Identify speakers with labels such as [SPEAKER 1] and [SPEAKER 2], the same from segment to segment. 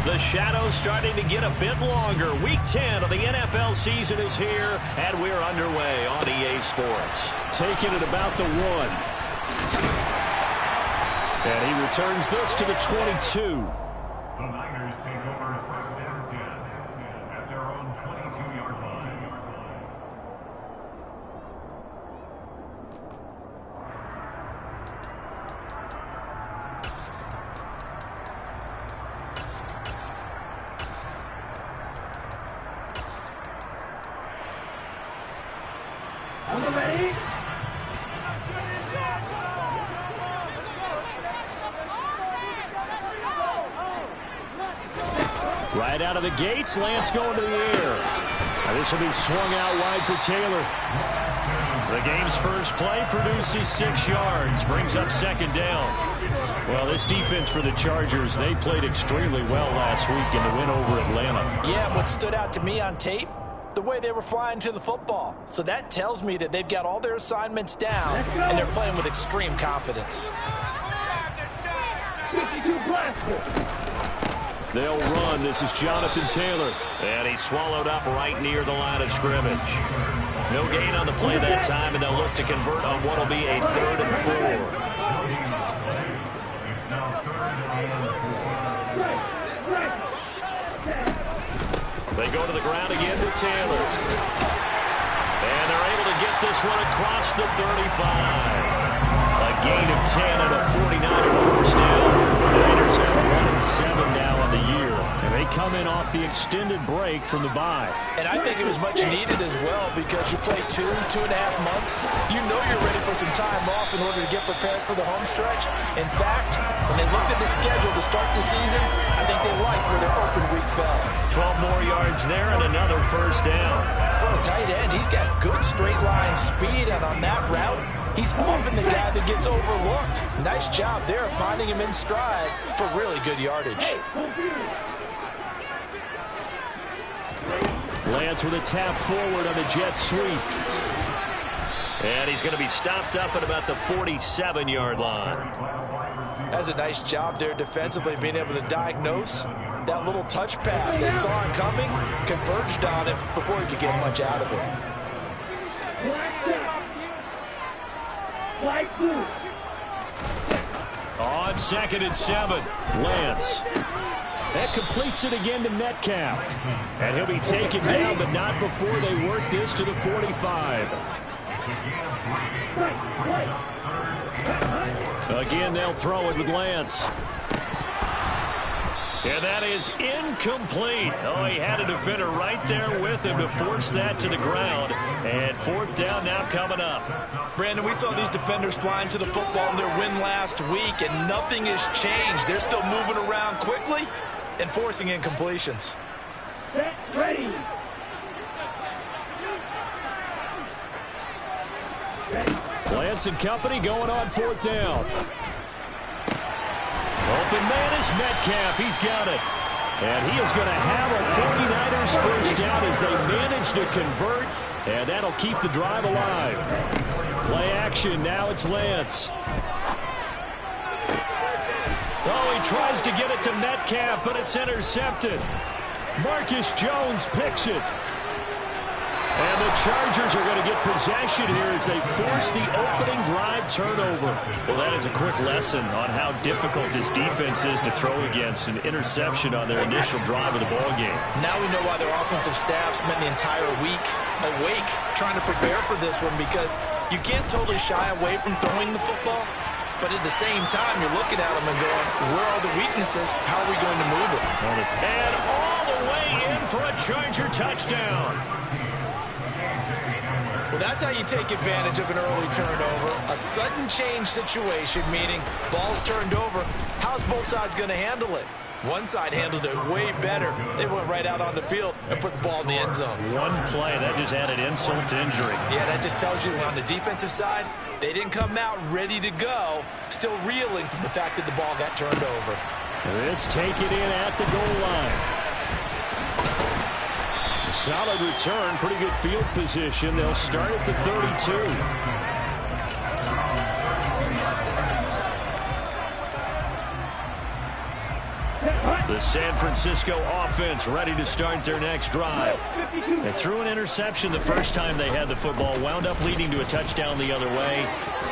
[SPEAKER 1] The shadows starting to get a bit longer. Week 10 of the NFL season is here, and we're underway on EA Sports. Taking it about the 1. And he returns this to the 22.
[SPEAKER 2] The Niners take over first down 10 at their own 22-yard line.
[SPEAKER 1] Right out of the gates, Lance going to the air. Now this will be swung out wide for Taylor. The game's first play produces 6 yards, brings up second down. Well, this defense for the Chargers, they played extremely well last week in the win over Atlanta.
[SPEAKER 3] Yeah, what stood out to me on tape, the way they were flying to the football. So that tells me that they've got all their assignments down, and they're playing with extreme confidence.
[SPEAKER 1] They'll run. This is Jonathan Taylor. And he's swallowed up right near the line of scrimmage. No gain on the play that time, and they'll look to convert on what will be a 3rd and 4. They go to the ground again to Taylor. And they're able to get this one across the 35. A gain of 10 and a 49er first down. Niners have 1-7 now on the year. And they come in off the extended break from the bye.
[SPEAKER 3] And I think it was much needed as well because you play 2.5 months. You know you're ready for some time off in order to get prepared for the home stretch. In fact, when they looked at the schedule to start the season, I think they liked where their open week fell.
[SPEAKER 1] 12 more yards there and another first down.
[SPEAKER 3] For a tight end, he's got good straight line speed, and on that route, he's often the guy that gets overlooked. Nice job there finding him in stride for really good yardage.
[SPEAKER 1] Lance with a tap forward on the jet sweep. And he's going to be stopped up at about the 47-yard line.
[SPEAKER 3] That's a nice job there defensively, being able to diagnose that little touch pass. They saw it coming, converged on it before he could get much out of it.
[SPEAKER 1] On 2nd and 7, Lance. That completes it again to Metcalf. And he'll be taken down, but not before they work this to the 45. Again, they'll throw it with Lance. And that is incomplete. Oh, he had a defender right there with him to force that to the ground. And 4th down now coming up.
[SPEAKER 3] Brandon, we saw these defenders flying to the football in their win last week, and nothing has changed. They're still moving around quickly and forcing incompletions.
[SPEAKER 4] Ready.
[SPEAKER 1] Lance and company going on 4th down. Open man is Metcalf. He's got it. And he is going to have a 49ers first down as they manage to convert. And that'll keep the drive alive. Play action. Now it's Lance. Oh, he tries to get it to Metcalf, but it's intercepted. Marcus Jones picks it. And the Chargers are going to get possession here as they force the opening drive turnover. Well, that is a quick lesson on how difficult this defense is to throw against. An interception on their initial drive of the ballgame.
[SPEAKER 3] Now we know why their offensive staff spent the entire week awake trying to prepare for this one, because you can't totally shy away from throwing the football. But at the same time, you're looking at them and going, where are the weaknesses? How are we going to move it?
[SPEAKER 1] And all the way in for a Charger touchdown.
[SPEAKER 3] Well, that's how you take advantage of an early turnover. A sudden change situation, meaning ball's turned over. How's both sides going to handle it? One side handled it way better. They went right out on the field and put the ball in the end zone.
[SPEAKER 1] One play, that just added insult to injury.
[SPEAKER 3] Yeah, that just tells you on the defensive side, they didn't come out ready to go, still reeling from the fact that the ball got turned over.
[SPEAKER 1] This take it in at the goal line. Solid return, pretty good field position. They'll start at the 32.
[SPEAKER 4] Hut.
[SPEAKER 1] The San Francisco offense ready to start their next drive. They threw an interception the first time they had the football, wound up leading to a touchdown the other way.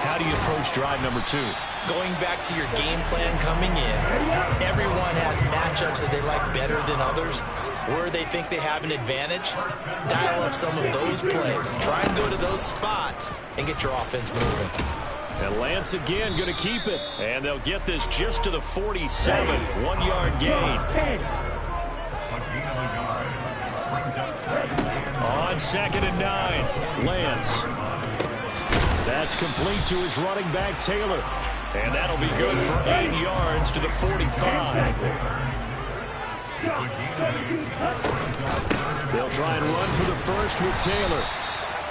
[SPEAKER 1] How do you approach drive number 2?
[SPEAKER 3] Going back to your game plan coming in, everyone has matchups that they like better than others. Where they think they have an advantage, dial up some of those plays. Try and go to those spots and get your offense moving.
[SPEAKER 1] And Lance again going to keep it. And they'll get this just to the 47. 1-yard gain. On 2nd and 9, Lance. That's complete to his running back, Taylor. And that'll be good for 8 yards to the 45. They'll try and run for the first with Taylor.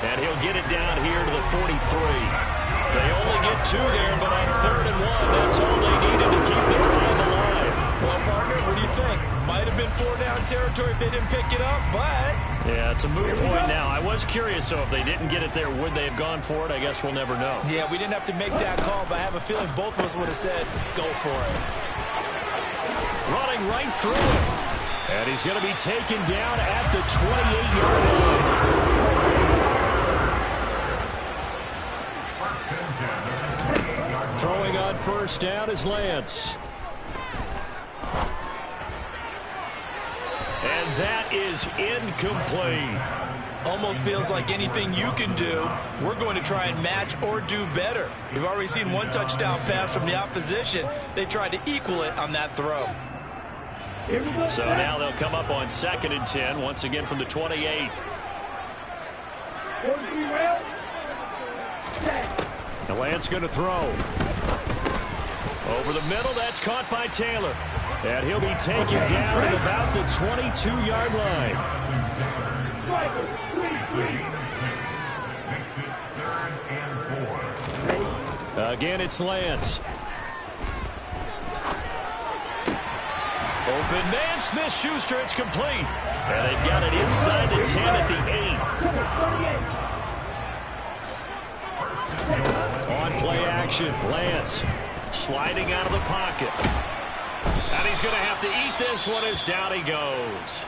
[SPEAKER 1] And he'll get it down here to the 43. They only get 2 there, but on 3rd and 1, that's all they needed to keep the drive alive.
[SPEAKER 3] Well, partner, what do you think? Might have been 4-down territory if they didn't pick it up, but...
[SPEAKER 1] Yeah, it's a moot point now. I was curious, so if they didn't get it there, would they have gone for it? I guess we'll never know.
[SPEAKER 3] Yeah, we didn't have to make that call, but I have a feeling both of us would have said, go for it.
[SPEAKER 1] Running right through it. And he's going to be taken down at the 28-yard line. Throwing on 1st down is Lance. And that is incomplete.
[SPEAKER 3] Almost feels like anything you can do, we're going to try and match or do better. We've already seen 1 touchdown pass from the opposition. They tried to equal it on that throw.
[SPEAKER 1] So now they'll come up on 2nd and 10, once again from the 28. Now Lance going to throw. Over the middle, that's caught by Taylor. And he'll be taken down at about the 22-yard line. Again, it's Lance. Open man, Smith-Schuster, it's complete. And they've got it inside the 10 at the 8. On play action, Lance sliding out of the pocket. And he's going to have to eat this one as down he goes.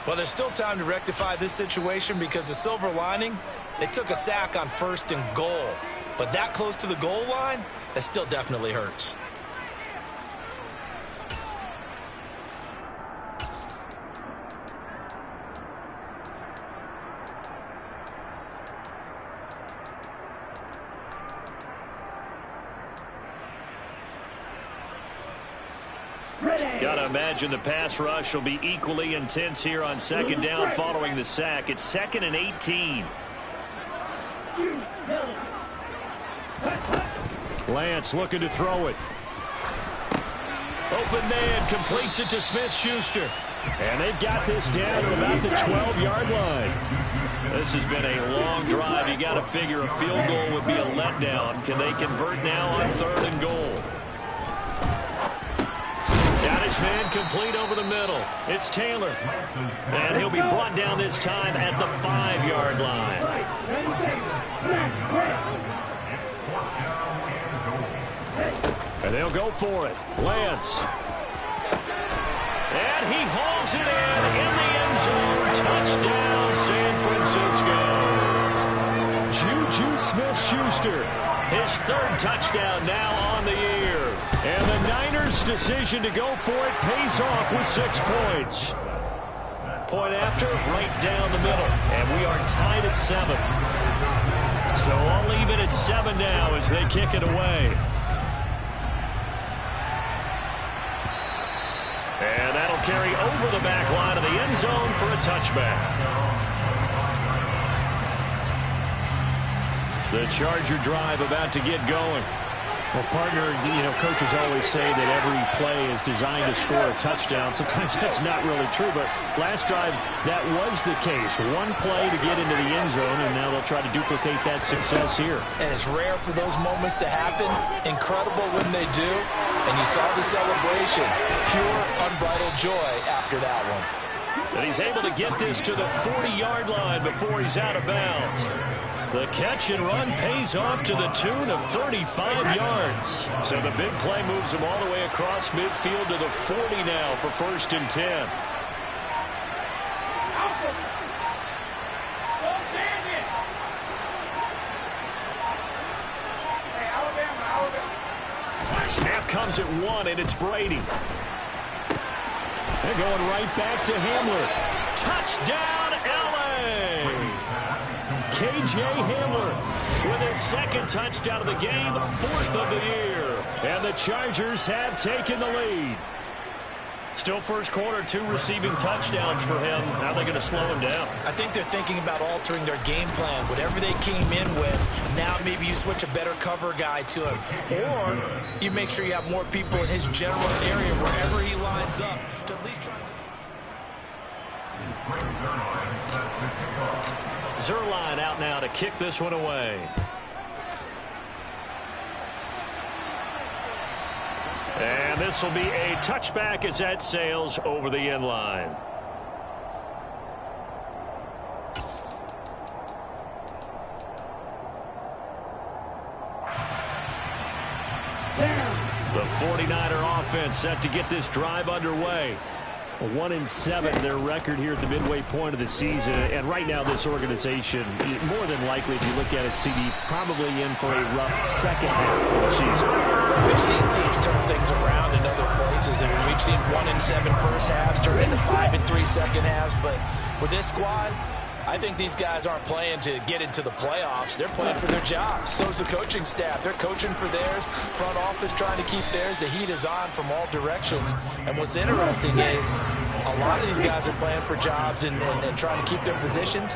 [SPEAKER 3] Well, there's still time to rectify this situation because the silver lining, they took a sack on 1st and goal. But that close to the goal line, that still definitely hurts.
[SPEAKER 1] Gotta imagine the pass rush will be equally intense here on 2nd down following the sack. It's 2nd and 18. Lance looking to throw it. Open man completes it to Smith-Schuster. And they've got this down to about the 12-yard line. This has been a long drive. You got to figure a field goal would be a letdown. Can they convert now on 3rd and goal? Got his man complete over the middle. It's Taylor. And he'll be brought down this time at the 5-yard line. And they'll go for it. Lance. And he hauls it in the end zone. Touchdown, San Francisco. Juju Smith-Schuster, his 3rd touchdown now on the year. And the Niners' decision to go for it pays off with 6 points. Point after, right down the middle. And we are tied at 7. So all even at 7 now as they kick it away. And that'll carry over the back line of the end zone for a touchback. The Charger drive about to get going.
[SPEAKER 5] Well, partner, coaches always say that every play is designed to score a touchdown. Sometimes that's not really true, but last drive, that was the case. 1 play to get into the end zone, and now they'll try to duplicate that success here.
[SPEAKER 3] And it's rare for those moments to happen. Incredible when they do. And you saw the celebration. Pure, unbridled joy after that one.
[SPEAKER 1] And he's able to get this to the 40-yard line before he's out of bounds. The catch and run pays off to the tune of 35 yards. So the big play moves him all the way across midfield to the 40 now for 1st and 10. Snap comes at 1, and it's Brady. They're going right back to Hamler. Touchdown, L.A. K.J. Hamler with his 2nd touchdown of the game, 4th of the year. And the Chargers have taken the lead. Still first quarter, 2 receiving touchdowns for him. How are they going to slow him down?
[SPEAKER 3] I think they're thinking about altering their game plan. Whatever they came in with, now maybe you switch a better cover guy to him. Or you make sure you have more people in his general area wherever he lines up to at least try to...
[SPEAKER 1] Zuerlein out now to kick this one away. And this will be a touchback as that sails over the end line. The 49er offense set to get this drive underway. 1-7 their record here at the midway point of the season, and right now this organization, more than likely, if you look at it, CD, probably in for a rough second half of the season.
[SPEAKER 3] We've seen teams turn things around in other places. I mean, we've seen 1-7 first halves turn into 5-3 second halves, but with this squad, I think these guys aren't playing to get into the playoffs. They're playing for their jobs. So is the coaching staff. They're coaching for theirs. Front office trying to keep theirs. The heat is on from all directions. And what's interesting is a lot of these guys are playing for jobs and trying to keep their positions.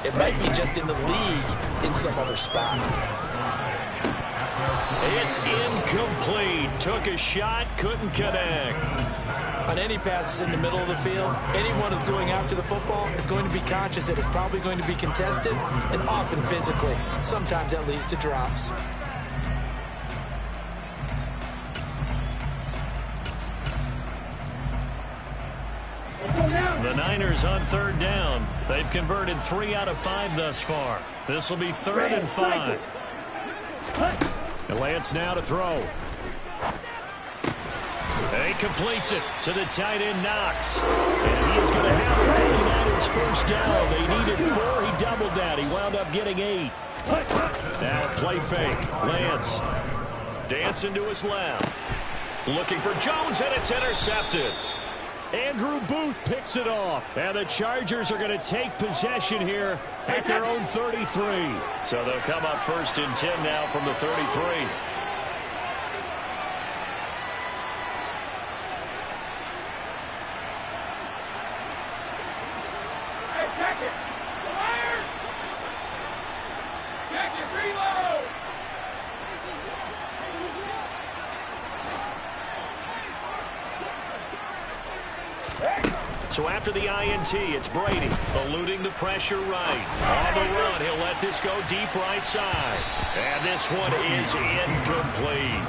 [SPEAKER 3] It might be just in the league in some other spot.
[SPEAKER 1] It's incomplete. Took a shot, couldn't connect.
[SPEAKER 3] On any passes in the middle of the field, anyone who's going after the football is going to be conscious that it's probably going to be contested and often physically. Sometimes that leads to drops.
[SPEAKER 1] The Niners on 3rd down. They've converted 3 out of 5 thus far. This will be 3rd and 5. And Lance now to throw. He completes it to the tight end, Knox. And he is going to have the 49ers first down. They needed 4. He doubled that. He wound up getting 8. Now play fake. Lance dancing to his left. Looking for Jones, and it's intercepted. Andrew Booth picks it off. And the Chargers are going to take possession here at their own 33. So they'll come up 1st and 10 now from the 33. So after the INT, it's Brady eluding the pressure right. On the run, he'll let this go deep right side. And this one is incomplete.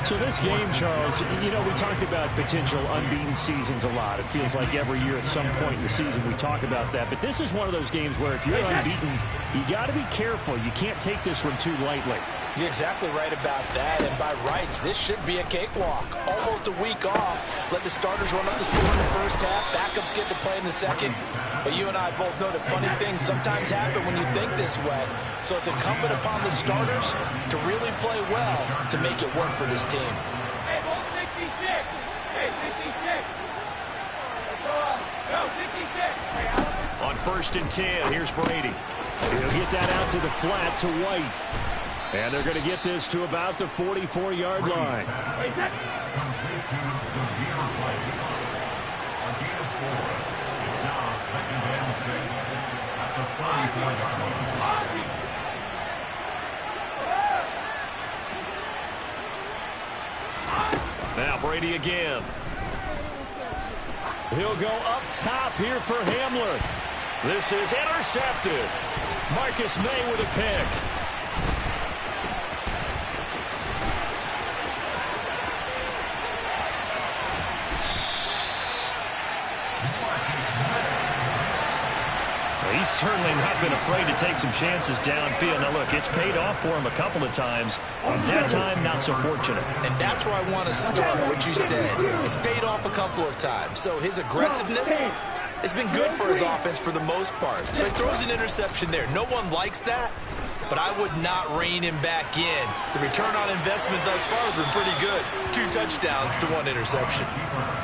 [SPEAKER 5] So this game, Charles, you know, we talked about potential unbeaten seasons a lot. It feels like every year at some point in the season we talk about that. But this is one of those games where if you're unbeaten, you got to be careful. You can't take this one too lightly.
[SPEAKER 3] You're exactly right about that, and by rights, this should be a cakewalk. Almost a week off. Let the starters run up the score in the first half. Backups get to play in the second. But you and I both know that funny things sometimes happen when you think this way. So it's incumbent upon the starters to really play well to make it work for this team.
[SPEAKER 4] Hey, hold 66. Hey, 66. Go, 66.
[SPEAKER 1] On 1st and 10, here's Brady. He'll get that out to the flat to White. And they're going to get this to about the 44-yard line. Now Brady again. He'll go up top here for Hamler. This is intercepted. Marcus May with a pick.
[SPEAKER 5] He's certainly not been afraid to take some chances downfield. Now, look, it's paid off for him a couple of times. That time, not so fortunate.
[SPEAKER 3] And that's where I want to start, what you said. It's paid off a couple of times. So his aggressiveness has been good for his offense for the most part. So he throws an interception there. No one likes that, but I would not rein him back in. The return on investment thus far has been pretty good. 2 touchdowns to 1 interception.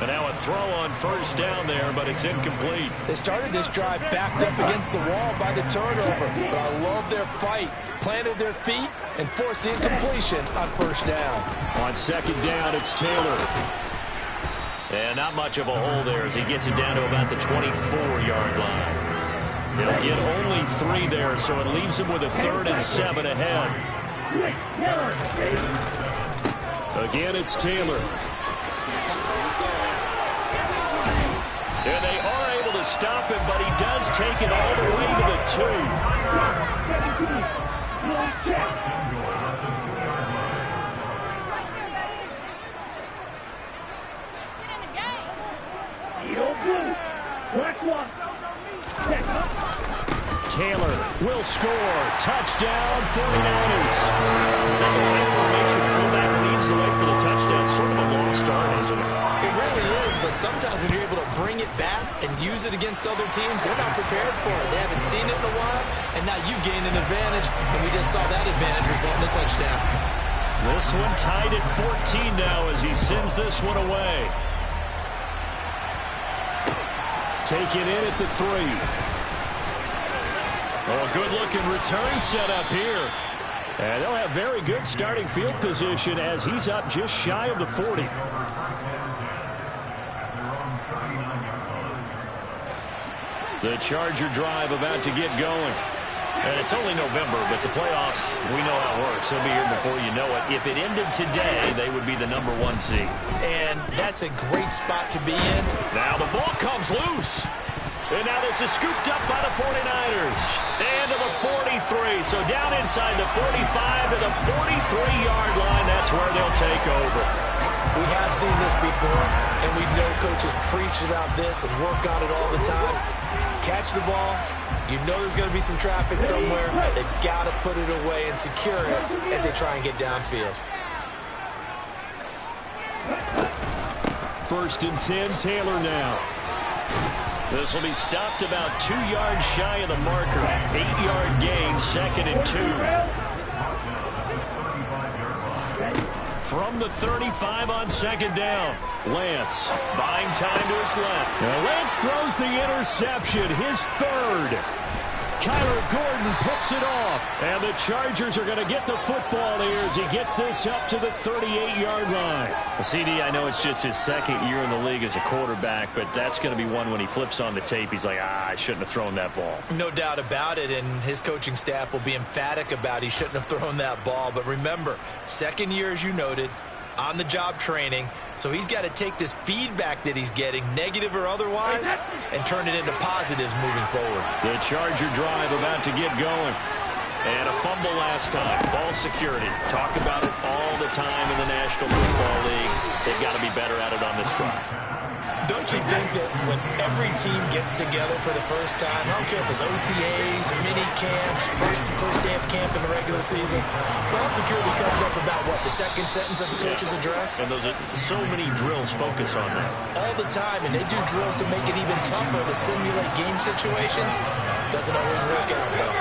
[SPEAKER 5] And now a throw on first down there, but it's incomplete.
[SPEAKER 3] They started this drive backed up against the wall by the turnover, but I love their fight. Planted their feet and forced the incompletion on first down.
[SPEAKER 5] On second down, it's Taylor. And not much of a hole there as he gets it down to about the 24-yard line. They'll get only 3 there, so it leaves him with a 3rd and 7 ahead. Again, it's Taylor. And they are able to stop him, but he does take it all the way to the 2. Taylor will score. Touchdown, 49ers. Now the high formation fullback leads the way for the touchdown. Sort of a long start, isn't it?
[SPEAKER 3] It really is, but sometimes when you're able to bring it back and use it against other teams, they're not prepared for it. They haven't seen it in a while, and now you gain an advantage, and we just saw that advantage result in a touchdown.
[SPEAKER 5] This one tied at 14 now as he sends this one away. Taken in at the 3. Oh, good-looking return set up here. And they'll have very good starting field position as he's up just shy of the 40. The Charger drive about to get going. And it's only November, but the playoffs, we know how it works. They'll be here before you know it. If it ended today, they would be the number 1 seed.
[SPEAKER 3] And that's a great spot to be in.
[SPEAKER 5] Now the ball comes loose. And now this is scooped up by the 49ers. And to the 43. So down inside the 45 to the 43-yard line. That's where they'll take over.
[SPEAKER 3] We have seen this before, and we know coaches preach about this and work on it all the time. Catch the ball. You know there's going to be some traffic somewhere. They've got to put it away and secure it as they try and get downfield.
[SPEAKER 5] 1st and 10, Taylor now. This will be stopped about 2 yards shy of the marker. 8-yard gain, 2nd and 2. From the 35 on 2nd down. Lance buying time to his left. Now Lance throws the interception, his 3rd. Kyler Gordon picks it off. And the Chargers are going to get the football here as he gets this up to the 38-yard line. Well, CD, I know it's just his 2nd year in the league as a quarterback, but that's going to be one when he flips on the tape. He's like, I shouldn't have thrown that ball.
[SPEAKER 3] No doubt about it, and his coaching staff will be emphatic about he shouldn't have thrown that ball. But remember, 2nd year, as you noted, on-the-job training, so he's got to take this feedback that he's getting, negative or otherwise, and turn it into positives moving forward.
[SPEAKER 5] The Charger drive about to get going. And a fumble last time. Ball security. Talk about it all the time in the National Football League. They've got to be better at it on this drive.
[SPEAKER 3] Don't you think that when every team gets together for the first time, I don't care if it's OTAs, mini camps, first day of camp in the regular season, ball security comes up about what, the 2nd sentence of the coach's address?
[SPEAKER 5] And those are so many drills focus on that.
[SPEAKER 3] All the time, and they do drills to make it even tougher to simulate game situations. Doesn't always work out, though.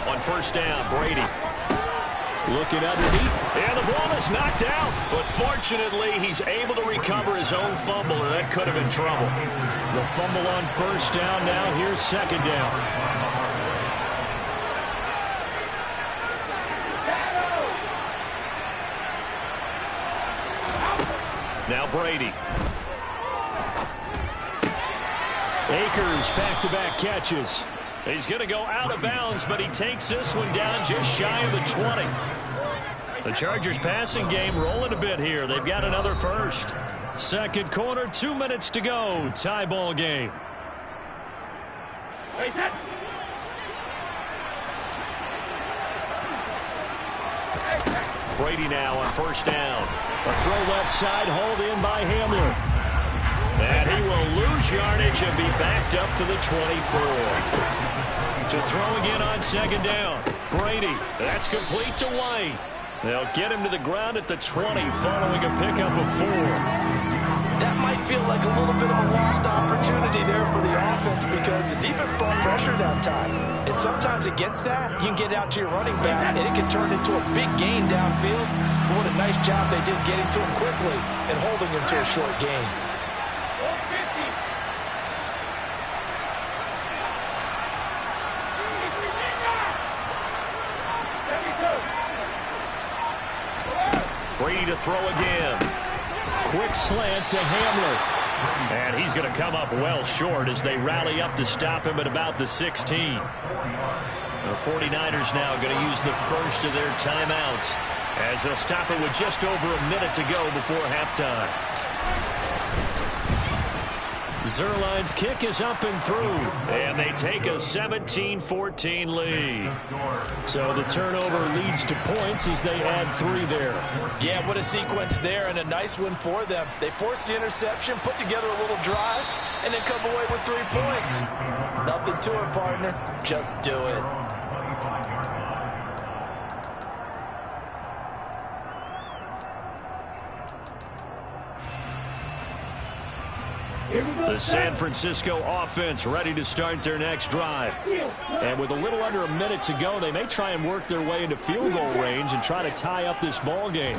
[SPEAKER 5] On first down, Brady. Looking underneath, and the ball is knocked out. But fortunately, he's able to recover his own fumble, and that could have been trouble. The fumble on first down now. Here's 2nd down. Now Brady. Akers back-to-back catches. He's going to go out of bounds, but he takes this one down just shy of the 20. The Chargers passing game rolling a bit here. They've got another first. 2nd quarter, 2 minutes to go. Tie ball game.
[SPEAKER 1] Brady now on first down. A throw left side, hauled in by Hamler. And he will lose yardage and be backed up to the 24. To throw again on second down. Brady, that's complete to White. They'll get him to the ground at the 20 following a pickup of 4.
[SPEAKER 3] That might feel like a little bit of a lost opportunity there for the offense because the defense brought pressure that time. And sometimes against that, you can get out to your running back, and it can turn into a big gain downfield. But what a nice job they did getting to him quickly and holding him to a short gain.
[SPEAKER 1] Brady to throw again. Quick slant to Hamler. And he's going to come up well short as they rally up to stop him at about the 16. The 49ers now going to use the first of their timeouts as they'll stop it with just over a minute to go before halftime. Zuerlein's kick is up and through, and they take a 17-14 lead. So the turnover leads to points as they add 3 there.
[SPEAKER 3] Yeah, what a sequence there, and a nice one for them. They force the interception, put together a little drive, and then come away with 3 points. Nothing to it, partner. Just do it.
[SPEAKER 1] The San Francisco offense ready to start their next drive. And with a little under a minute to go, they may try and work their way into field goal range and try to tie up this ball game.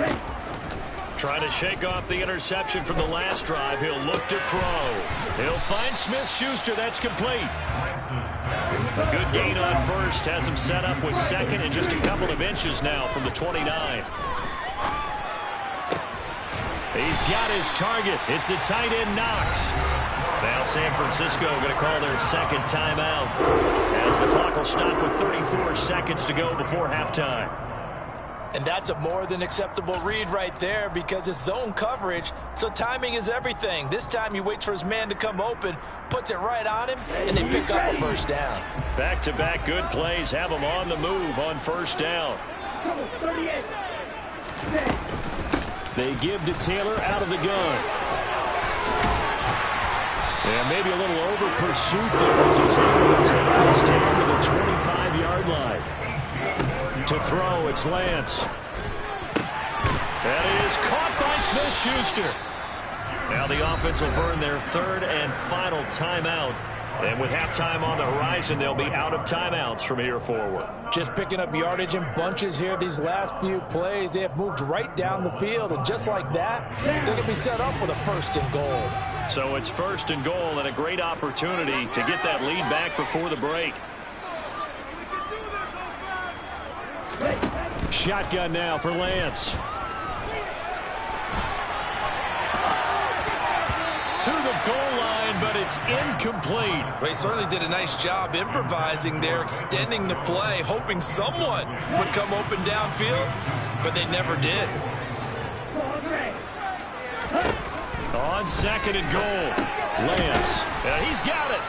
[SPEAKER 1] Trying to shake off the interception from the last drive. He'll look to throw. He'll find Smith-Schuster. That's complete. A good gain on first. Has him set up with second and just a couple of inches now from the 29. He's got his target. It's the tight end Knox. Now San Francisco going to call their second timeout as the clock will stop with 34 seconds to go before halftime.
[SPEAKER 3] And that's a more than acceptable read right there because it's zone coverage, so timing is everything. This time he waits for his man to come open, puts it right on him, and they pick up a first down.
[SPEAKER 1] Back-to-back good plays have him on the move on first down. They give to Taylor out of the gun. And maybe a little over pursuit there as he's able to take this down to the 25-yard line. To throw, it's Lance. That is caught by Smith-Schuster. Now the offense will burn their third and final timeout. And with halftime on the horizon, they'll be out of timeouts from here forward.
[SPEAKER 3] Just picking up yardage in bunches here these last few plays. They have moved right down the field, and just like that, they're going to be set up with a first and goal.
[SPEAKER 1] So it's first and goal and a great opportunity to get that lead back before the break. Shotgun now for Lance. To the goal line, but it's incomplete.
[SPEAKER 3] They certainly did a nice job improvising there, extending the play, hoping someone would come open downfield, but they never did.
[SPEAKER 1] On second and goal, Lance. He's got it.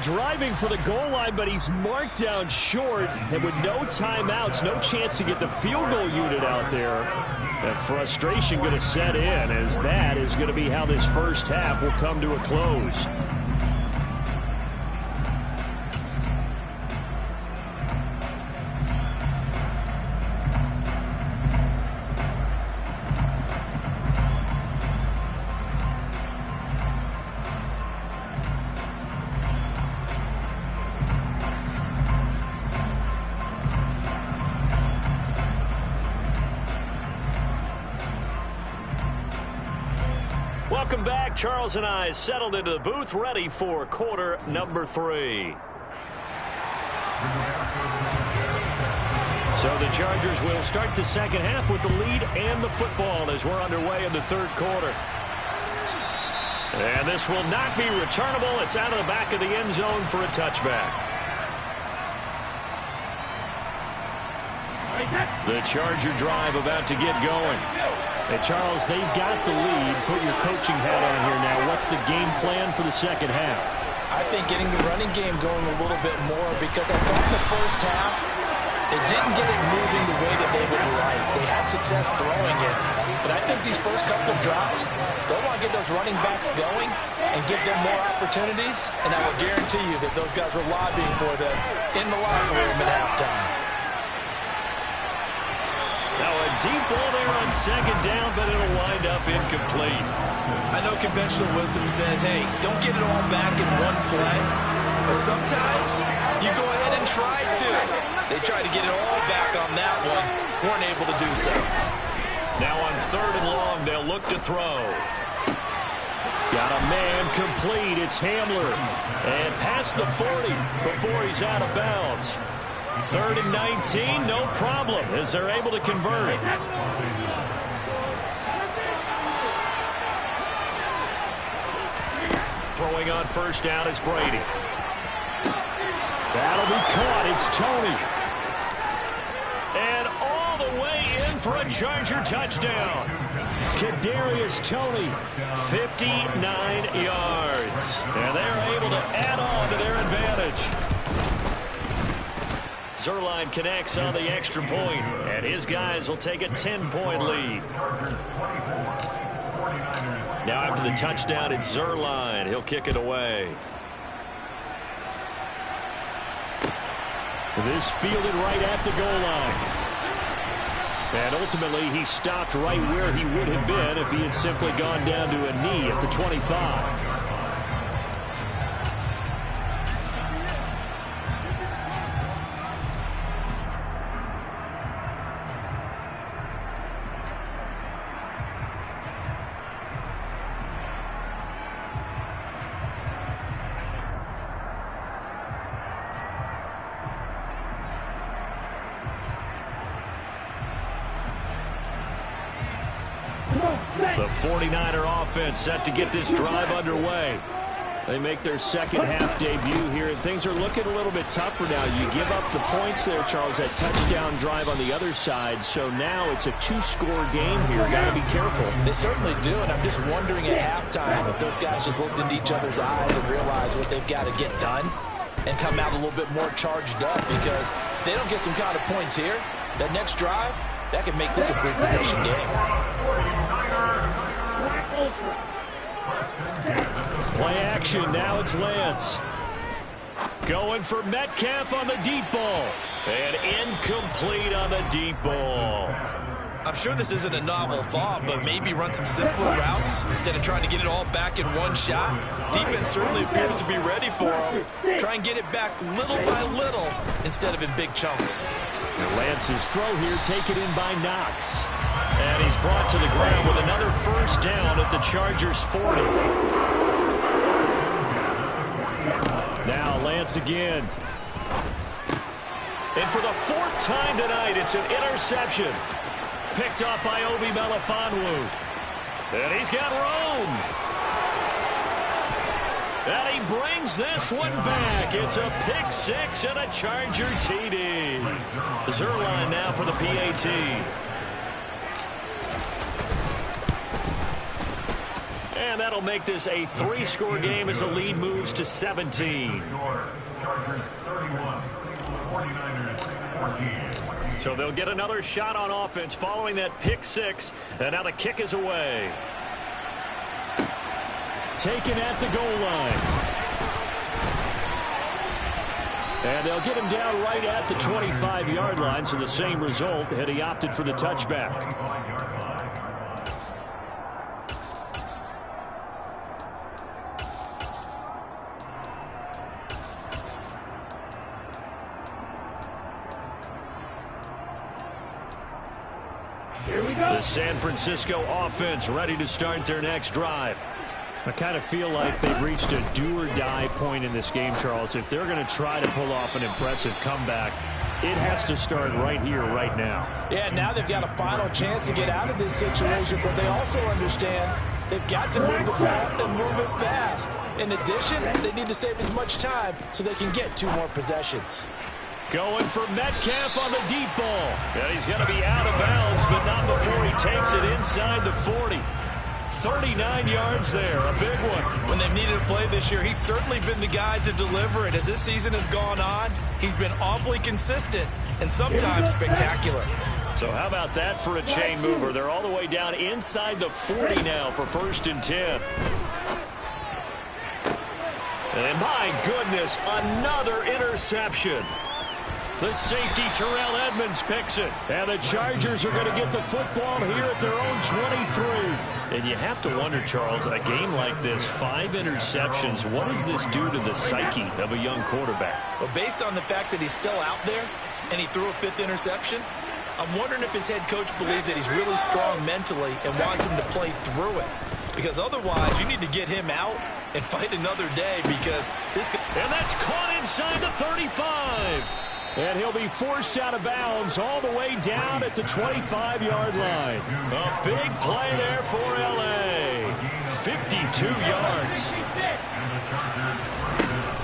[SPEAKER 1] Driving for the goal line, but he's marked down short. And with no timeouts, no chance to get the field goal unit out there. That frustration going to set in as that is going to be how this first half will come to a close. Welcome back. Charles and I settled into the booth, ready for quarter number 3. So the Chargers will start the second half with the lead and the football as we're underway in the third quarter. And this will not be returnable. It's out of the back of the end zone for a touchback. The Charger drive about to get going. Hey, Charles, they've got the lead. Put your coaching hat on here now. What's the game plan for the second half?
[SPEAKER 3] I think getting the running game going a little bit more because I thought the first half, they didn't get it moving the way that they would like. They had success success throwing it. But I think these first couple of drives, they'll want to get those running backs going and give them more opportunities. And I will guarantee you that those guys were lobbying for them in the locker room at halftime.
[SPEAKER 1] Now a deep ball there on second down, but it'll wind up incomplete.
[SPEAKER 3] I know conventional wisdom says, hey, don't get it all back in one play. But sometimes you go ahead and try to. They tried to get it all back on that one. Weren't able to do so.
[SPEAKER 1] Now on 3rd and long, they'll look to throw. Got a man complete. It's Hamler. And past the 40 before he's out of bounds. 3rd and 19, no problem, as they're able to convert it. Throwing on first down is Brady. That'll be caught. It's Toney. And all the way in for a Charger touchdown. Kadarius Toney, 59 yards. And they're able to add on to their advantage. Zuerlein connects on the extra point, and his guys will take a 10-point lead. Now after the touchdown, it's Zuerlein. He'll kick it away. This fielded right at the goal line. And ultimately, he stopped right where he would have been if he had simply gone down to a knee at the 25. The 49er offense set to get this drive underway. They make their second half debut here, and things are looking a little bit tougher now. You give up the points there, Charles, that touchdown drive on the other side, so now it's a 2-score game here. Got to be careful.
[SPEAKER 3] They certainly do, and I'm just wondering at halftime if those guys just looked into each other's eyes and realized what they've got to get done and come out a little bit more charged up, because if they don't get some kind of points here, that next drive, that could make this a 3-possession game.
[SPEAKER 1] Play action, now it's Lance. Going for Metcalf on the deep ball. And incomplete on the deep ball.
[SPEAKER 3] I'm sure this isn't a novel thought, but maybe run some simpler routes instead of trying to get it all back in one shot. Defense certainly appears to be ready for him. Try and get it back little by little instead of in big chunks.
[SPEAKER 1] And Lance's throw here taken in by Knox. And he's brought to the ground with another first down at the Chargers' 40. Now Lance again. And for the 4th time tonight, it's an interception. Picked up by Obi Melifonwu. And he's got room. And he brings this one back. It's a pick 6 and a Charger TD. Zuerlein now for the PAT. And that'll make this a 3-score game as the lead moves to 17.
[SPEAKER 2] Chargers 31, 49ers 14.
[SPEAKER 1] So they'll get another shot on offense following that pick 6. And now the kick is away. Taken at the goal line. And they'll get him down right at the 25-yard line. So the same result had he opted for the touchback. The San Francisco offense ready to start their next drive. I kind of feel like they've reached a do-or-die point in this game, Charles. If they're going to try to pull off an impressive comeback, it has to start right here, right now.
[SPEAKER 3] Yeah, now they've got a final chance to get out of this situation, but they also understand they've got to move the ball and move it fast. In addition, they need to save as much time so they can get 2 more possessions.
[SPEAKER 1] Going for Metcalf on the deep ball. And he's going to be out of bounds, but not before he takes it inside the 40. 39 yards there, a big one.
[SPEAKER 3] When they've needed a play this year, he's certainly been the guy to deliver it. As this season has gone on, he's been awfully consistent and sometimes spectacular.
[SPEAKER 1] So how about that for a chain mover? They're all the way down inside the 40 now for 1st and 10. And my goodness, another interception. The safety, Terrell Edmonds, picks it. And the Chargers are going to get the football here at their own 23. And you have to wonder, Charles, a game like this, 5 interceptions, what does this do to the psyche of a young quarterback?
[SPEAKER 3] Well, based on the fact that he's still out there and he threw a 5th interception, I'm wondering if his head coach believes that he's really strong mentally and wants him to play through it. Because otherwise, you need to get him out and fight another day because this could...
[SPEAKER 1] And that's caught inside the 35. And he'll be forced out of bounds all the way down at the 25-yard line. A big play there for L.A. 52 yards.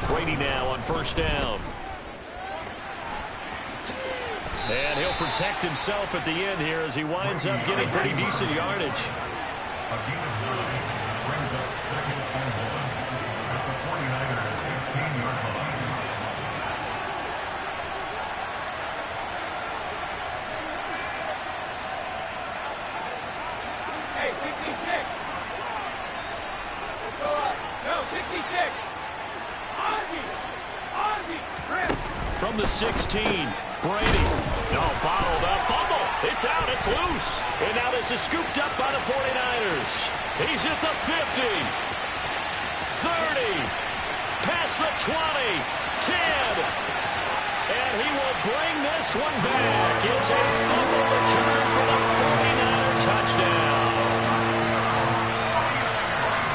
[SPEAKER 1] Brady now on 1st down. And he'll protect himself at the end here as he winds up getting pretty decent yardage.
[SPEAKER 2] A gain of 9 brings up 2nd and 1 at the 49ers 16-yard line.
[SPEAKER 4] Hey, 66. Go up. No, 66. Ozzie. Strip.
[SPEAKER 1] From the 16, Brady. No, bottled up. Fumble. It's out. It's loose. And now this is scooped up by the 49ers. He's at the 50. 30. Past the 20. 10. And he will bring this one back. It's a fumble return for the 49er touchdown.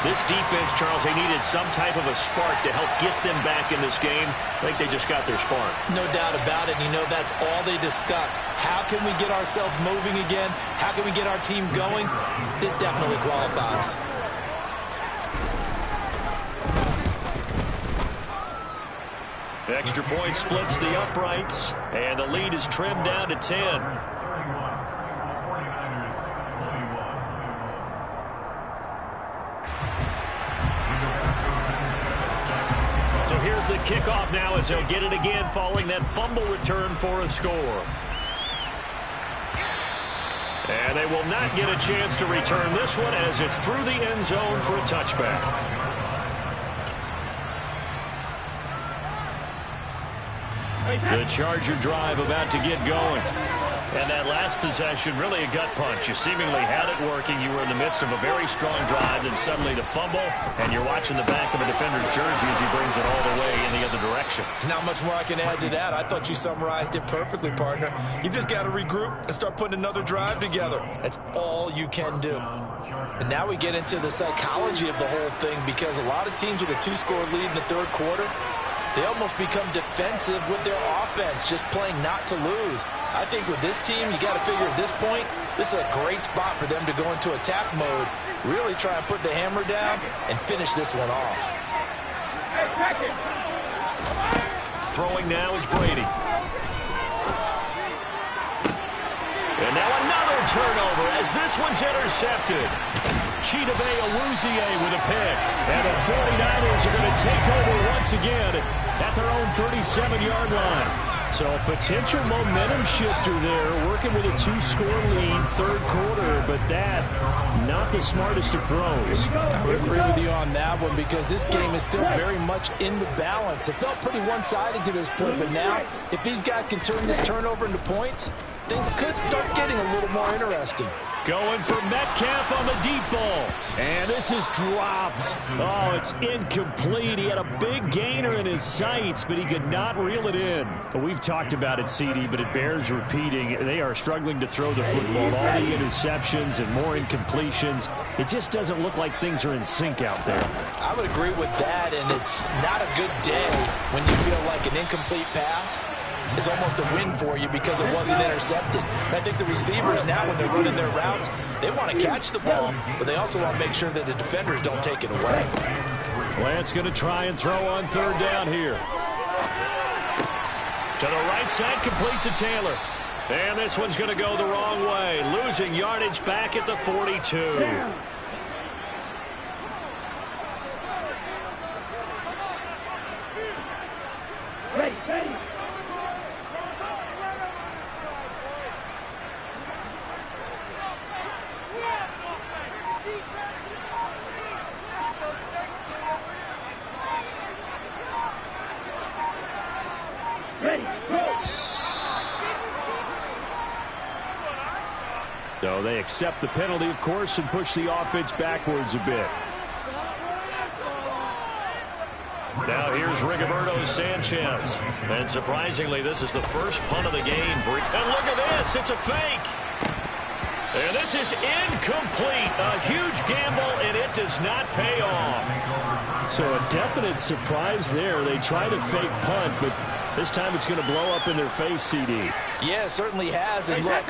[SPEAKER 1] This defense, Charles, they needed some type of a spark to help get them back in this game. I think they just got their spark.
[SPEAKER 3] No doubt about it. You know, that's all they discussed. How can we get ourselves moving again? How can we get our team going? This definitely qualifies.
[SPEAKER 1] The extra point splits the uprights, and the lead is trimmed down to 10.
[SPEAKER 2] 31. 49ers 21.
[SPEAKER 1] So here's the kickoff now as they'll get it again following that fumble return for a score. And they will not get a chance to return this one as it's through the end zone for a touchback. The Charger drive about to get going. And that last possession, really a gut punch. You seemingly had it working. You were in the midst of a very strong drive, and suddenly the fumble, and you're watching the back of a defender's jersey as he brings it all the way in the other direction.
[SPEAKER 3] There's not much more I can add to that. I thought you summarized it perfectly, partner. You've just got to regroup and start putting another drive together. That's all you can do. And now we get into the psychology of the whole thing because a lot of teams with a 2-score lead in the 3rd quarter, they almost become defensive with their offense, just playing not to lose. I think with this team, you got to figure at this point, this is a great spot for them to go into attack mode, really try and put the hammer down and finish this one off.
[SPEAKER 1] Throwing now is Brady. And now another turnover as this one's intercepted. Chidobe Awuzie with a pick. And the 49ers are going to take over once again at their own 37-yard line. So a potential momentum shifter there, working with a 2-score lead, 3rd quarter, but that, not the smartest of throws.
[SPEAKER 3] I would agree with you on that one because this game is still very much in the balance. It felt pretty one-sided to this point, but now, if these guys can turn this turnover into points, things could start getting a little more interesting.
[SPEAKER 1] Going for Metcalf on the deep ball. And this is dropped. Oh, it's incomplete. He had a big gainer in his sights, but he could not reel it in. We've talked about it, CD, but it bears repeating. They are struggling to throw the football. All the interceptions and more incompletions. It just doesn't look like things are in sync out there.
[SPEAKER 3] I would agree with that, and it's not a good day when you feel like an incomplete pass is almost a win for you because it wasn't intercepted. And I think the receivers now, when they're running their routes, they want to catch the ball, but they also want to make sure that the defenders don't take it away.
[SPEAKER 1] Lance going to try and throw on 3rd down here. To the right side, complete to Taylor. And this one's going to go the wrong way, losing yardage back at the 42.
[SPEAKER 5] So they accept the penalty, of course, and push the offense backwards a bit.
[SPEAKER 1] Now here's Rigoberto Sanchez. And surprisingly, this is the first punt of the game. And look at this. It's a fake. And this is incomplete. A huge gamble, and it does not pay off.
[SPEAKER 5] So a definite surprise there. They try to fake punt, but this time it's going to blow up in their face, CD.
[SPEAKER 3] Yeah, it certainly has. And look,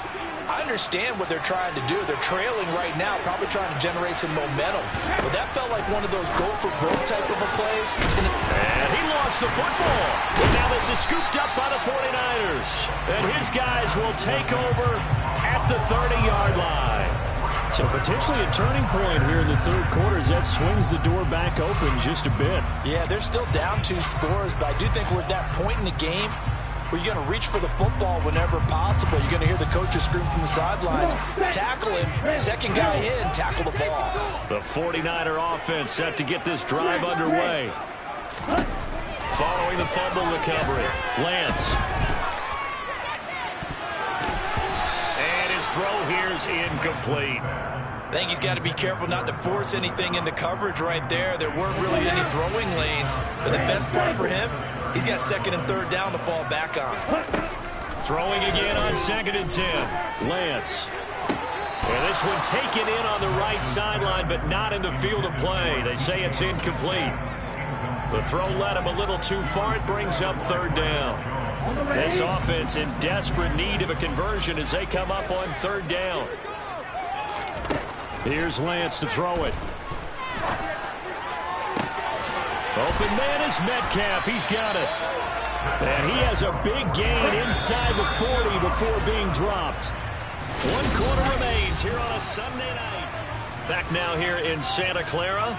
[SPEAKER 3] I understand what they're trying to do. They're trailing right now, probably trying to generate some momentum. But that felt like one of those go-for-broke type of a plays.
[SPEAKER 1] And he lost the football. And now this is scooped up by the 49ers. And his guys will take over at the 30-yard line.
[SPEAKER 5] So potentially a turning point here in the third quarter as that swings the door back open just a bit.
[SPEAKER 3] Yeah, they're still down 2 scores, but I do think we're at that point in the game where you're going to reach for the football whenever possible. You're going to hear the coaches scream from the sidelines. Tackle him. Second guy in, tackle the ball.
[SPEAKER 1] The 49er offense set to get this drive underway. Following the fumble recovery, Lance. And his throw here is incomplete.
[SPEAKER 3] I think he's got to be careful not to force anything into coverage right there. There weren't really any throwing lanes. But the best part for him, he's got second and third down to fall back on.
[SPEAKER 1] Throwing again on 2nd and 10. Lance. And this one taken in on the right sideline, but not in the field of play. They say it's incomplete. The throw led him a little too far. It brings up 3rd down. This offense in desperate need of a conversion as they come up on 3rd down.
[SPEAKER 5] Here's Lance to throw it.
[SPEAKER 1] Open man is Metcalf. He's got it.
[SPEAKER 5] And he has a big gain inside the 40 before being dropped.
[SPEAKER 1] 1 quarter remains here on a Sunday night. Back now here in Santa Clara.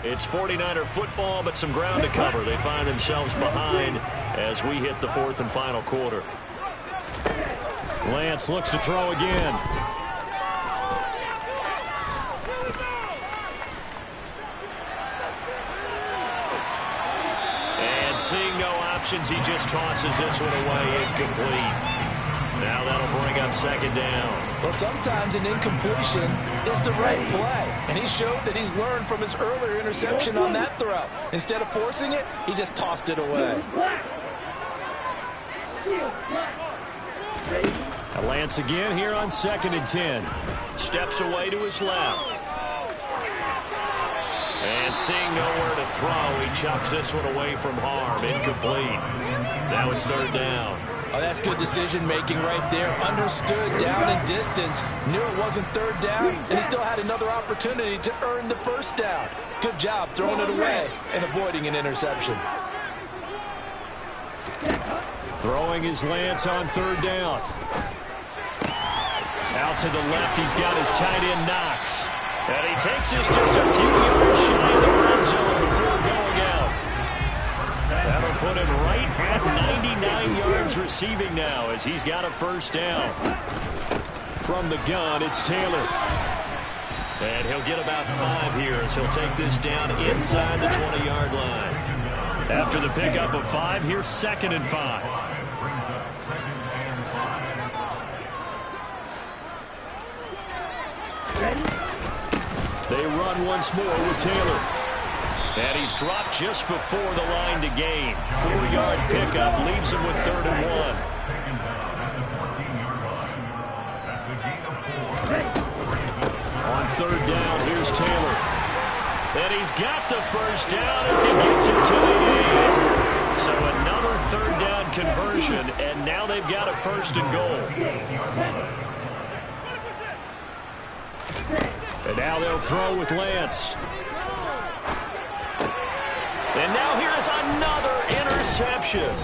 [SPEAKER 1] It's 49er football, but some ground to cover. They find themselves behind as we hit the 4th and final quarter.
[SPEAKER 5] Lance looks to throw again.
[SPEAKER 1] And seeing no options, he just tosses this one away, incomplete. Now that'll bring up 2nd down.
[SPEAKER 3] Well, sometimes an incompletion is the right play. And he showed that he's learned from his earlier interception on that throw. Instead of forcing it, he just tossed it away.
[SPEAKER 5] Lance again here on 2nd and 10.
[SPEAKER 1] Steps away to his left. And seeing nowhere to throw, he chucks this one away from harm. Incomplete. Now it's 3rd down.
[SPEAKER 3] Oh, that's good decision-making right there. Understood down and distance. Knew it wasn't 3rd down, and he still had another opportunity to earn the 1st down. Good job throwing it away and avoiding an interception.
[SPEAKER 5] Throwing his Lance on 3rd down.
[SPEAKER 1] Out to the left, he's got his tight end Knox. And he takes this just a few yards shy of the red zone before going out. That'll put him right at 99 yards receiving now as he's got a 1st down. From the gun, it's Taylor. And he'll get about 5 here as he'll take this down inside the 20-yard line. After the pickup of 5, here's 2nd and 5. They run once more with Taylor. And he's dropped just before the line to gain. 4-yard pickup leaves him with 3rd and 1. On 3rd down, here's Taylor. And he's got the 1st down as he gets it to the 8. So another 3rd down conversion, and now they've got a 1st and goal.
[SPEAKER 5] And now they'll throw with Lance.
[SPEAKER 1] And now here's another interception.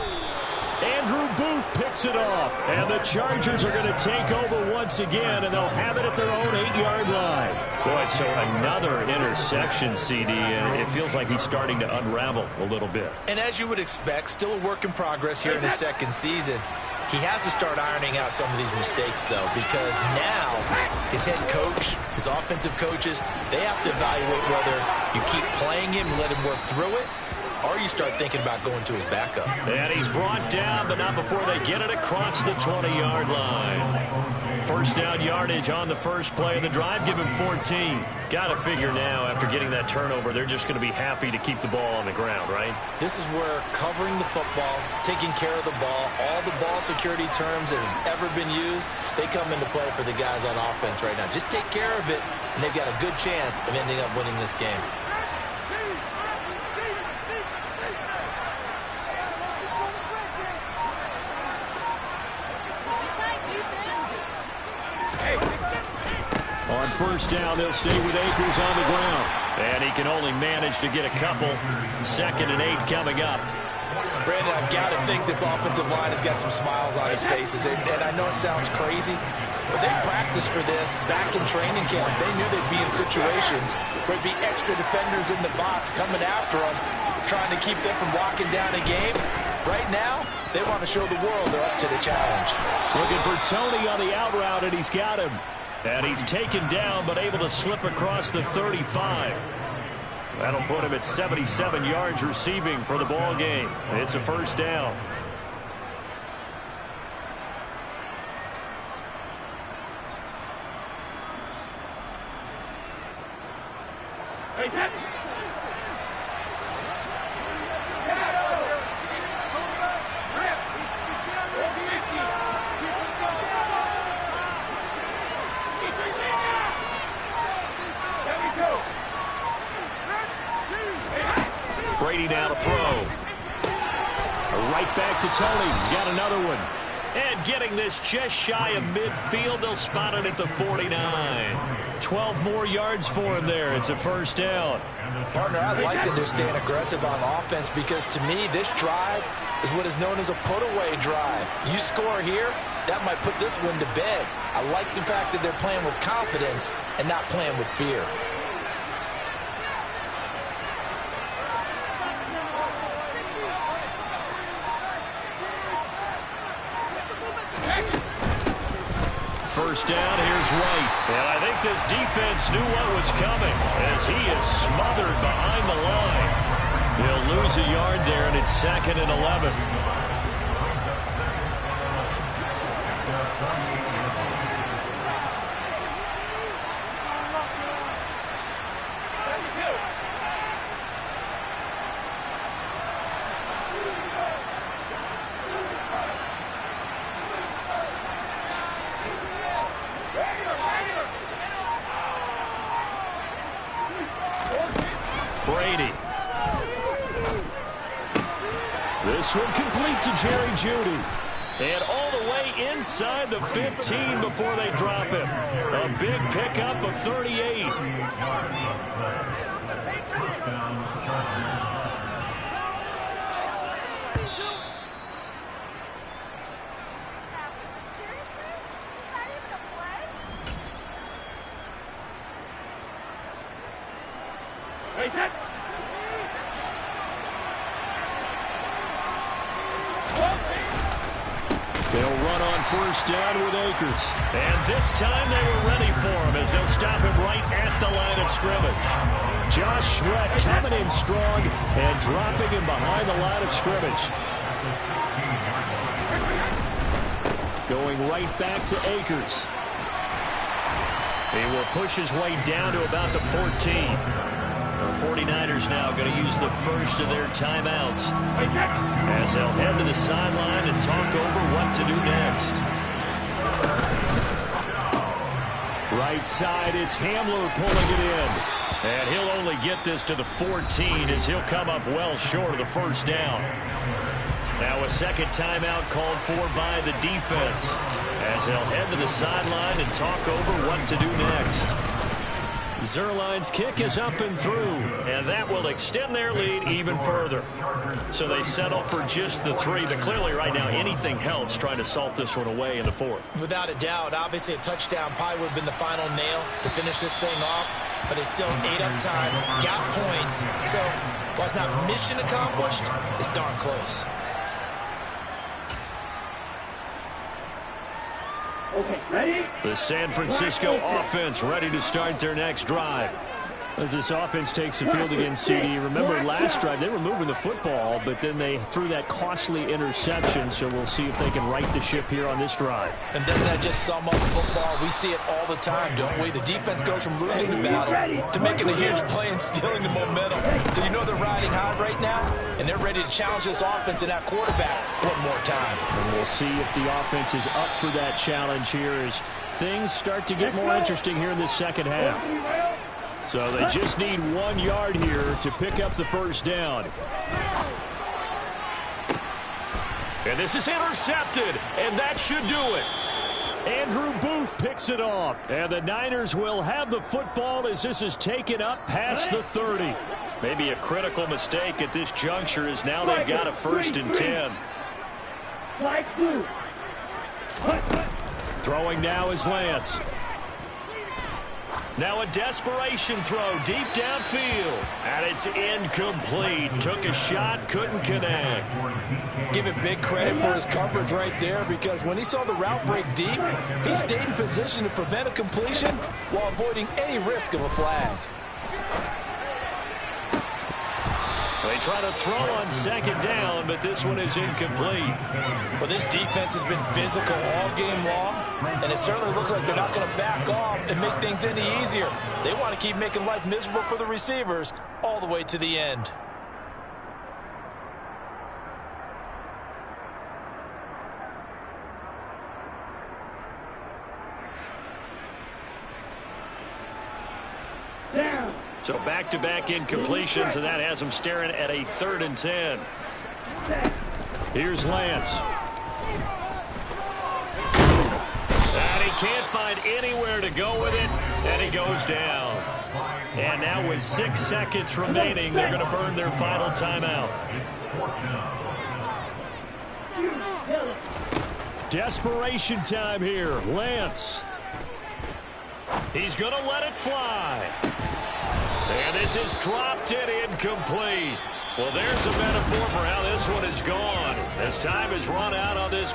[SPEAKER 5] Andrew Booth picks it off. And the Chargers are going to take over once again, and they'll have it at their own 8-yard line.
[SPEAKER 1] Boy, so another interception, CD, and it feels like he's starting to unravel a little bit.
[SPEAKER 3] And as you would expect, still a work in progress here in his 2nd season. He has to start ironing out some of these mistakes, though, because now his head coach, his offensive coaches, they have to evaluate whether you keep playing him and let him work through it, or you start thinking about going to his backup.
[SPEAKER 1] And he's brought down, but not before they get it across the 20-yard line. First down yardage on the first play of the drive. Give him 14. Got to figure now, after getting that turnover, they're just going to be happy to keep the ball on the ground, right?
[SPEAKER 3] This is where covering the football, taking care of the ball, all the ball security terms that have ever been used, they come into play for the guys on offense right now. Just take care of it, and they've got a good chance of ending up winning this game.
[SPEAKER 1] On first down, they'll stay with Akers on the ground. And he can only manage to get a couple. 2nd and 8 coming up.
[SPEAKER 3] Brandon, I've got to think this offensive line has got some smiles on its faces. And I know it sounds crazy, but they practiced for this back in training camp. They knew they'd be in situations where there'd be extra defenders in the box coming after them, trying to keep them from walking down a game. Right now, they want to show the world they're up to the challenge.
[SPEAKER 1] Looking for Tony on the out route, and he's got him. And he's taken down, but able to slip across the 35. That'll put him at 77 yards receiving for the ball game. It's a first down. Brady now to throw. Right back to Tony. He's got another one. And getting this just shy of midfield. They'll spot it at the 49. 12 more yards for him there. It's a first down.
[SPEAKER 3] Partner, I like that they're staying aggressive on offense because to me, this drive is what is known as a put-away drive. You score here, that might put this one to bed. I like the fact that they're playing with confidence and not playing with fear.
[SPEAKER 1] First down, here's White. And I think this defense knew what was coming as he is smothered behind the line. He'll lose a yard there, and it's 2nd and 11. Brady. This one complete to Jerry Jeudy. And all the way inside the 15 before they drop him. A big pickup of 38.
[SPEAKER 2] First down, Chargers.
[SPEAKER 1] They'll run on first down with Akers. And this time they were ready for him as they'll stop him right at the line of scrimmage. Josh Sweat coming in strong and dropping him behind the line of scrimmage. Going right back to Akers. He will push his way down to about the 14. The 49ers now going to use the first of their timeouts as they'll head to the sideline and talk over what to do next. Right side, it's Hamler pulling it in. And he'll only get this to the 14 as he'll come up well short of the first down. Now a second timeout called for by the defense as they'll head to the sideline and talk over what to do next. Zuerlein's kick is up and through, and that will extend their lead even further. So they settle for just the 3, but clearly right now anything helps trying to salt this one away in the 4th.
[SPEAKER 3] Without a doubt, obviously a touchdown probably would have been the final nail to finish this thing off, but it's still 8 up time, got points. So while it's not mission accomplished, it's darn close.
[SPEAKER 4] Okay, ready?
[SPEAKER 1] The San Francisco offense ready to start their next drive.
[SPEAKER 5] As this offense takes the field against CD. Remember last drive they were moving the football, but then they threw that costly interception, so we'll see if they can right the ship here on this drive.
[SPEAKER 3] And doesn't that just sum up football? We see it all the time, don't we? The defense goes from losing the battle to making a huge play and stealing the momentum. So you know they're riding high right now, and they're ready to challenge this offense and that quarterback one more time.
[SPEAKER 5] And we'll see if the offense is up for that challenge here as things start to get more interesting here in this second half. So they just need 1 yard here to pick up the first down.
[SPEAKER 1] And this is intercepted, and that should do it.
[SPEAKER 5] Andrew Booth picks it off. And the Niners will have the football as this is taken up past the 30.
[SPEAKER 1] Maybe a critical mistake at this juncture as now they've got a 1st and 10.
[SPEAKER 5] Throwing now is Lance.
[SPEAKER 1] Now a desperation throw deep downfield. And it's incomplete. Took a shot, couldn't connect.
[SPEAKER 3] Give it big credit for his coverage right there, because when he saw the route break deep, he stayed in position to prevent a completion while avoiding any risk of a flag.
[SPEAKER 1] They try to throw on 2nd down, but this one is incomplete.
[SPEAKER 3] Well, this defense has been physical all game long, and it certainly looks like they're not going to back off and make things any easier. They want to keep making life miserable for the receivers all the way to the end.
[SPEAKER 1] So back-to-back incompletions, and that has them staring at a 3rd and 10.
[SPEAKER 5] Here's Lance.
[SPEAKER 1] And he can't find anywhere to go with it, and he goes down. And now with 6 seconds remaining, they're going to burn their final timeout.
[SPEAKER 5] Desperation time here. Lance.
[SPEAKER 1] He's going to let it fly. And this is dropped and incomplete. Well, there's a metaphor for how this one is gone as time has run out on this.